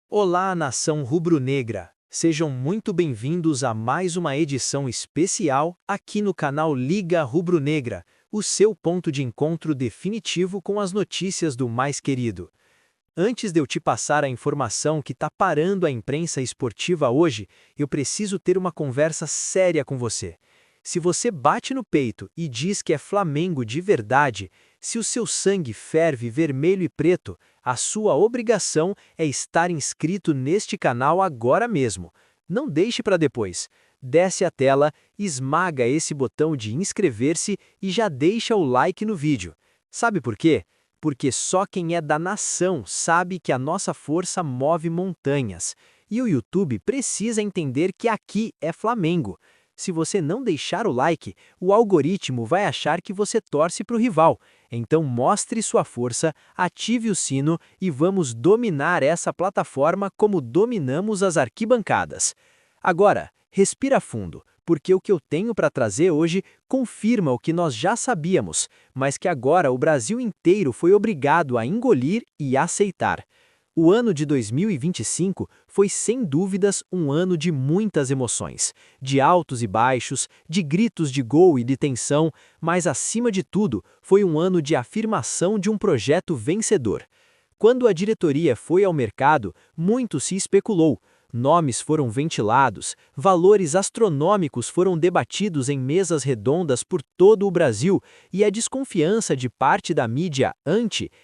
Olá, nação rubro-negra! Sejam muito bem-vindos a mais uma edição especial aqui no canal Liga Rubro-Negra, o seu ponto de encontro definitivo com as notícias do mais querido. Antes de eu te passar a informação que está parando a imprensa esportiva hoje, eu preciso ter uma conversa séria com você. Se você bate no peito e diz que é Flamengo de verdade, se o seu sangue ferve vermelho e preto, a sua obrigação é estar inscrito neste canal agora mesmo. Não deixe para depois. Desce a tela, esmaga esse botão de inscrever-se e já deixa o like no vídeo. Sabe por quê? Porque só quem é da nação sabe que a nossa força move montanhas. E o YouTube precisa entender que aqui é Flamengo. Se você não deixar o like, o algoritmo vai achar que você torce para o rival. Então mostre sua força, ative o sino e vamos dominar essa plataforma como dominamos as arquibancadas. Agora, respira fundo, porque o que eu tenho para trazer hoje confirma o que nós já sabíamos, mas que agora o Brasil inteiro foi obrigado a engolir e aceitar. O ano de 2025 foi sem dúvidas um ano de muitas emoções, de altos e baixos, de gritos de gol e de tensão, mas acima de tudo foi um ano de afirmação de um projeto vencedor. Quando a diretoria foi ao mercado, muito se especulou, nomes foram ventilados, valores astronômicos foram debatidos em mesas redondas por todo o Brasil e a desconfiança de parte da mídia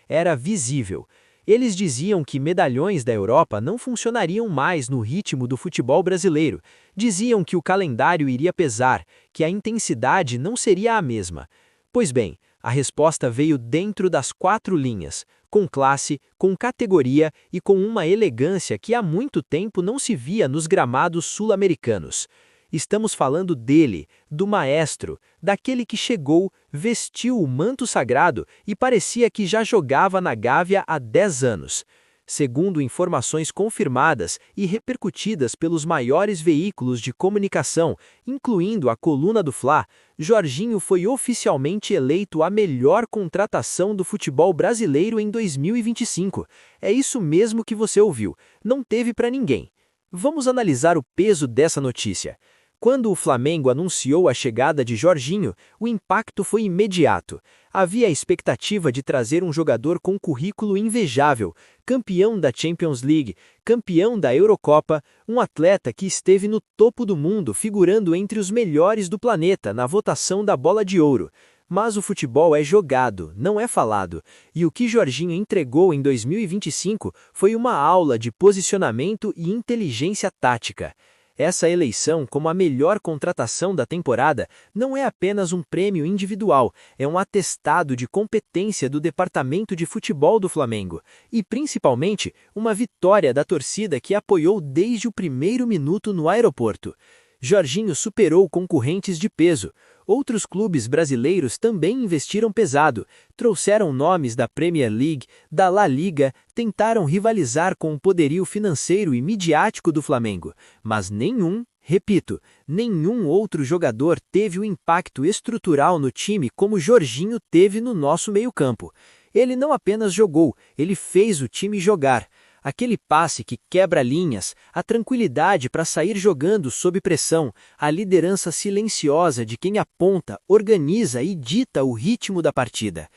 era visível. Eles diziam que medalhões da Europa não funcionariam mais no ritmo do futebol brasileiro. Diziam que o calendário iria pesar, que a intensidade não seria a mesma. Pois bem, a resposta veio dentro das 4 linhas, com classe, com categoria e com uma elegância que há muito tempo não se via nos gramados sul-americanos. Estamos falando dele, do maestro, daquele que chegou, vestiu o manto sagrado e parecia que já jogava na Gávea há 10 anos. Segundo informações confirmadas e repercutidas pelos maiores veículos de comunicação, incluindo a Coluna do Fla, Jorginho foi oficialmente eleito a melhor contratação do futebol brasileiro em 2025. É isso mesmo que você ouviu, não teve para ninguém. Vamos analisar o peso dessa notícia. Quando o Flamengo anunciou a chegada de Jorginho, o impacto foi imediato. Havia a expectativa de trazer um jogador com currículo invejável, campeão da Champions League, campeão da Eurocopa, um atleta que esteve no topo do mundo, figurando entre os melhores do planeta na votação da Bola de Ouro. Mas o futebol é jogado, não é falado, e o que Jorginho entregou em 2025 foi uma aula de posicionamento e inteligência tática. Essa eleição como a melhor contratação da temporada não é apenas um prêmio individual, é um atestado de competência do departamento de futebol do Flamengo e, principalmente, uma vitória da torcida que apoiou desde o primeiro minuto no aeroporto. Jorginho superou concorrentes de peso. Outros clubes brasileiros também investiram pesado, trouxeram nomes da Premier League, da La Liga, tentaram rivalizar com o poderio financeiro e midiático do Flamengo, mas repito, nenhum outro jogador teve o impacto estrutural no time como Jorginho teve no nosso meio-campo. Ele não apenas jogou, ele fez o time jogar. Aquele passe que quebra linhas, a tranquilidade para sair jogando sob pressão, a liderança silenciosa de quem aponta, organiza e dita o ritmo da partida.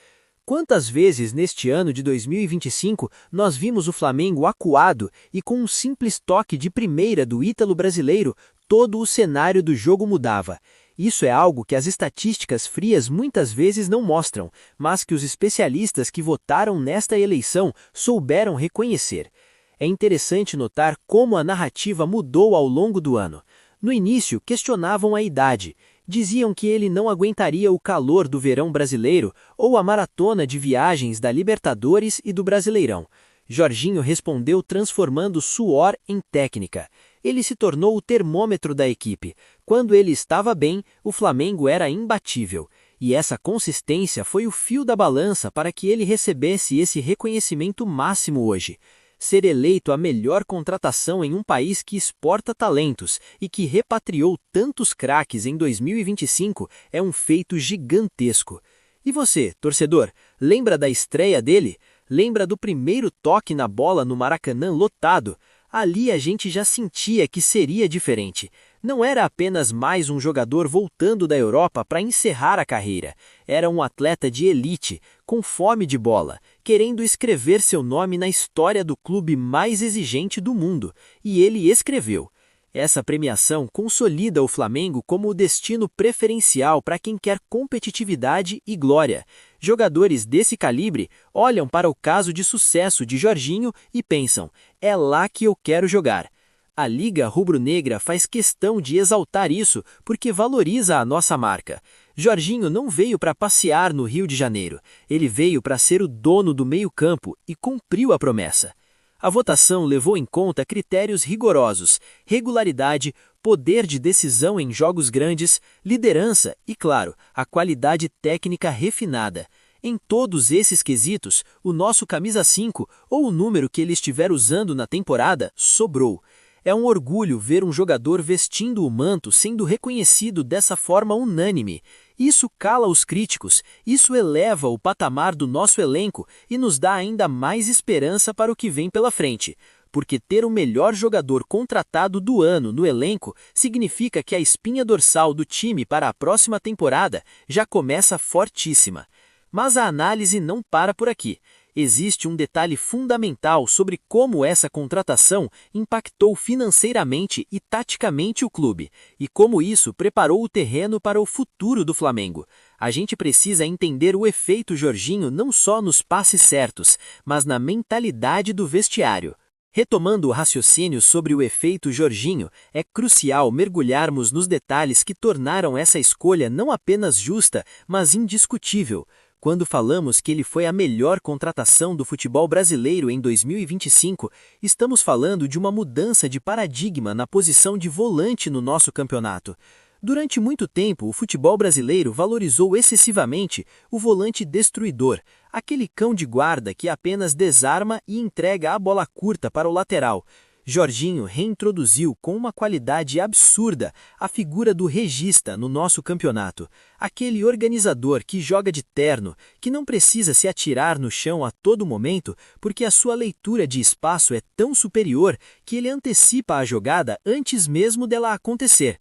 Quantas vezes neste ano de 2025 nós vimos o Flamengo acuado e com um simples toque de primeira do ítalo brasileiro, todo o cenário do jogo mudava. Isso é algo que as estatísticas frias muitas vezes não mostram, mas que os especialistas que votaram nesta eleição souberam reconhecer. É interessante notar como a narrativa mudou ao longo do ano. No início, questionavam a idade. Diziam que ele não aguentaria o calor do verão brasileiro ou a maratona de viagens da Libertadores e do Brasileirão. Jorginho respondeu transformando suor em técnica. Ele se tornou o termômetro da equipe. Quando ele estava bem, o Flamengo era imbatível. E essa consistência foi o fio da balança para que ele recebesse esse reconhecimento máximo hoje. Ser eleito a melhor contratação em um país que exporta talentos e que repatriou tantos craques em 2025 é um feito gigantesco. E você, torcedor, lembra da estreia dele? Lembra do primeiro toque na bola no Maracanã lotado? Ali a gente já sentia que seria diferente. Não era apenas mais um jogador voltando da Europa para encerrar a carreira. Era um atleta de elite, com fome de bola, querendo escrever seu nome na história do clube mais exigente do mundo. E ele escreveu. Essa premiação consolida o Flamengo como o destino preferencial para quem quer competitividade e glória. Jogadores desse calibre olham para o caso de sucesso de Jorginho e pensam: é lá que eu quero jogar. A Liga Rubro-Negra faz questão de exaltar isso porque valoriza a nossa marca. Jorginho não veio para passear no Rio de Janeiro, ele veio para ser o dono do meio-campo e cumpriu a promessa. A votação levou em conta critérios rigorosos: regularidade, poder de decisão em jogos grandes, liderança e, claro, a qualidade técnica refinada. Em todos esses quesitos, o nosso camisa 5, ou o número que ele estiver usando na temporada, sobrou. É um orgulho ver um jogador vestindo o manto sendo reconhecido dessa forma unânime. Isso cala os críticos, isso eleva o patamar do nosso elenco e nos dá ainda mais esperança para o que vem pela frente. Porque ter o melhor jogador contratado do ano no elenco significa que a espinha dorsal do time para a próxima temporada já começa fortíssima. Mas a análise não para por aqui. Existe um detalhe fundamental sobre como essa contratação impactou financeiramente e taticamente o clube, e como isso preparou o terreno para o futuro do Flamengo. A gente precisa entender o efeito Jorginho não só nos passes certos, mas na mentalidade do vestiário. Retomando o raciocínio sobre o efeito Jorginho, é crucial mergulharmos nos detalhes que tornaram essa escolha não apenas justa, mas indiscutível. Quando falamos que ele foi a melhor contratação do futebol brasileiro em 2025, estamos falando de uma mudança de paradigma na posição de volante no nosso campeonato. Durante muito tempo, o futebol brasileiro valorizou excessivamente o volante destruidor, aquele cão de guarda que apenas desarma e entrega a bola curta para o lateral. Jorginho reintroduziu com uma qualidade absurda a figura do regista no nosso campeonato. Aquele organizador que joga de terno, que não precisa se atirar no chão a todo momento, porque a sua leitura de espaço é tão superior que ele antecipa a jogada antes mesmo dela acontecer.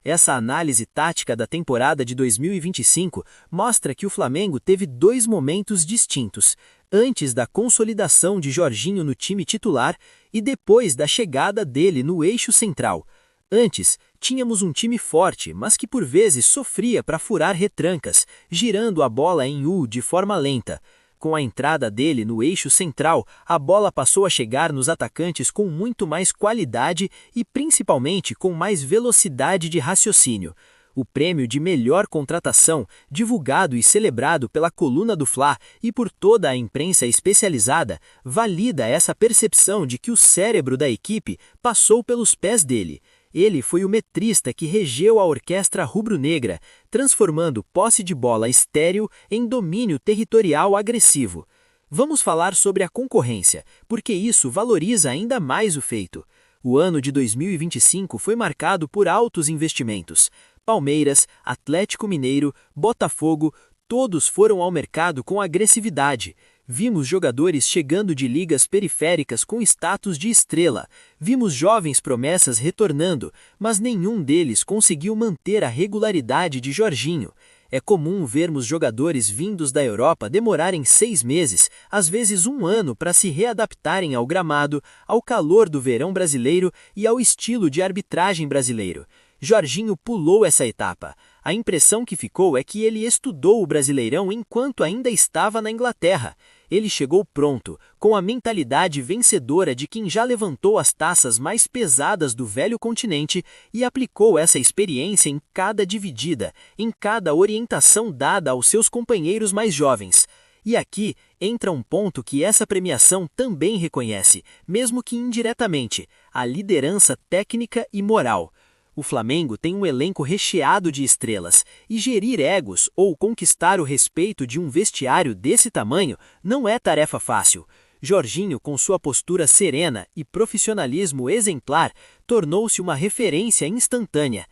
Essa análise tática da temporada de 2025 mostra que o Flamengo teve dois momentos distintos: antes da consolidação de Jorginho no time titular e depois da chegada dele no eixo central. Antes, tínhamos um time forte, mas que por vezes sofria para furar retrancas, girando a bola em U de forma lenta. Com a entrada dele no eixo central, a bola passou a chegar nos atacantes com muito mais qualidade e principalmente com mais velocidade de raciocínio. O prêmio de melhor contratação, divulgado e celebrado pela coluna do Fla e por toda a imprensa especializada, valida essa percepção de que o cérebro da equipe passou pelos pés dele. Ele foi o metrista que regeu a orquestra rubro-negra, transformando posse de bola estéril em domínio territorial agressivo. Vamos falar sobre a concorrência, porque isso valoriza ainda mais o feito. O ano de 2025 foi marcado por altos investimentos. Palmeiras, Atlético Mineiro, Botafogo, todos foram ao mercado com agressividade. Vimos jogadores chegando de ligas periféricas com status de estrela. Vimos jovens promessas retornando, mas nenhum deles conseguiu manter a regularidade de Jorginho. É comum vermos jogadores vindos da Europa demorarem 6 meses, às vezes 1 ano, para se readaptarem ao gramado, ao calor do verão brasileiro e ao estilo de arbitragem brasileiro. Jorginho pulou essa etapa. A impressão que ficou é que ele estudou o Brasileirão enquanto ainda estava na Inglaterra. Ele chegou pronto, com a mentalidade vencedora de quem já levantou as taças mais pesadas do velho continente e aplicou essa experiência em cada dividida, em cada orientação dada aos seus companheiros mais jovens. E aqui entra um ponto que essa premiação também reconhece, mesmo que indiretamente: a liderança técnica e moral. O Flamengo tem um elenco recheado de estrelas, e gerir egos ou conquistar o respeito de um vestiário desse tamanho não é tarefa fácil. Jorginho, com sua postura serena e profissionalismo exemplar, tornou-se uma referência instantânea.